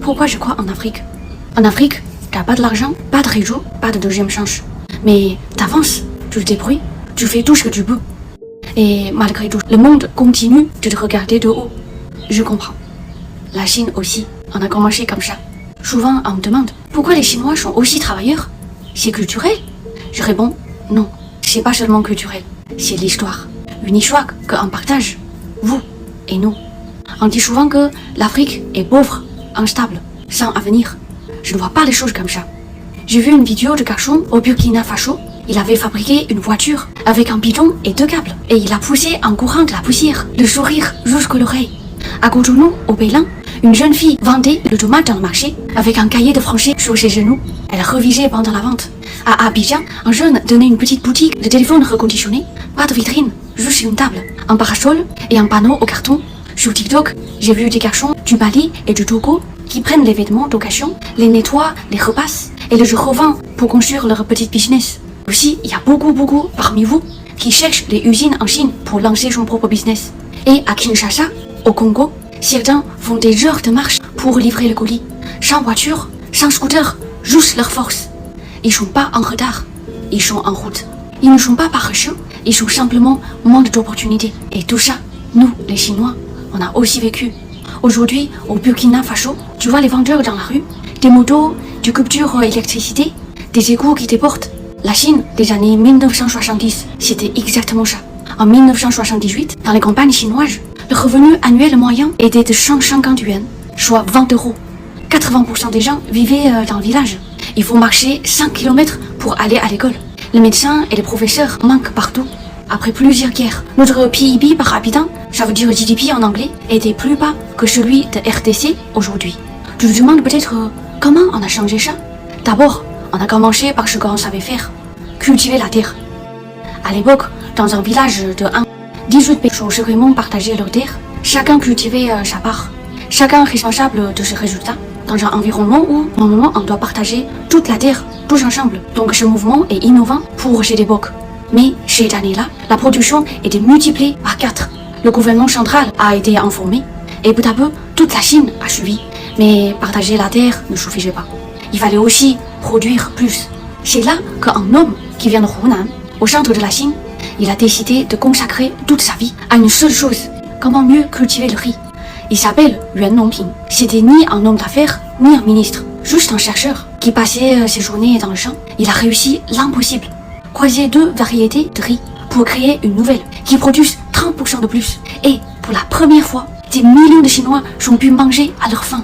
Pourquoi je crois en Afrique? En Afrique, t'as pas de l'argent, pas de réseau, pas de deuxième chance. Mais t'avances, tu te débrouilles, tu fais tout ce que tu peux. Et malgré tout, le monde continue de te regarder de haut. Je comprends. La Chine aussi, on a commencé comme ça. Souvent, on me demande pourquoi les Chinois sont aussi travailleurs. C'est culturel? Je réponds non, c'est pas seulement culturel, c'est l'histoire. Une histoire qu'on partage, vous et nous. On dit souvent que l'Afrique est pauvre, instable, sans avenir. Je ne vois pas les choses comme ça. J'ai vu une vidéo de garçon au Burkina Faso. Il avait fabriqué une voiture avec un bidon et 2 câbles. Et il a poussé en courant de la poussière, le sourire jusqu'à l'oreille. À Cotonou, au Bénin, une jeune fille vendait le tomate dans le marché avec un cahier de français sur ses genoux. Elle revisait pendant la vente. À Abidjan, un jeune tenait une petite boutique de téléphone reconditionné, pas de vitrine, juste une table, un parasol et un panneau au carton. Sur TikTok, j'ai vu des garçons du Mali et du Togo qui prennent les vêtements d'occasion, les nettoient, les repassent et les revendent pour construire leur petit business. Aussi, il y a beaucoup parmi vous qui cherchent des usines en Chine pour lancer son propre business. Et à Kinshasa, au Congo, certains font des heures de marche pour livrer le colis. Sans voiture, sans scooter, juste leur force. Ils sont pas en retard, ils sont en route. Ils ne sont pas paresseux, ils sont simplement manque d'opportunités. Et tout ça, nous, les Chinois, on a aussi vécu. Aujourd'hui, au Burkina Faso, tu vois les vendeurs dans la rue, des motos, du coupure électricité, des égouts qui déportent. La Chine des années 1970, c'était exactement ça. En 1978, dans les campagnes chinoises, le revenu annuel moyen était de 150 yuan, soit 20 euros. 80% des gens vivaient dans le village. Il faut marcher 5 km pour aller à l'école. Les médecins et les professeurs manquent partout. Après plusieurs guerres, notre PIB par habitant, ça veut dire GDP en anglais, était plus bas que celui de RDC aujourd'hui. Tu te demandes peut-être comment on a changé ça? D'abord, on a commencé par ce qu'on savait faire, cultiver la terre. À l'époque, dans un village de 18 personnes secrètement partageaient leur terre, chacun cultivait sa part, chacun responsable de ce résultat, dans un environnement où, normalement, on doit partager toute la terre, tous ensemble. Donc ce mouvement est innovant pour cette époque. Mais cette année-là, la production était multipliée par 4. Le gouvernement central a été informé, et peu à peu, toute la Chine a suivi. Mais partager la terre ne suffisait pas. Il fallait aussi produire plus. C'est là qu'un homme qui vient de Hunan, au centre de la Chine, il a décidé de consacrer toute sa vie à une seule chose, comment mieux cultiver le riz. Il s'appelle Yuan Nongping. C'était ni un homme d'affaires, ni un ministre, juste un chercheur qui passait ses journées dans le champ. Il a réussi l'impossible, croiser 2 variétés de riz pour créer une nouvelle qui produise 30% de plus. Et pour la première fois, des millions de Chinois ont pu manger à leur faim.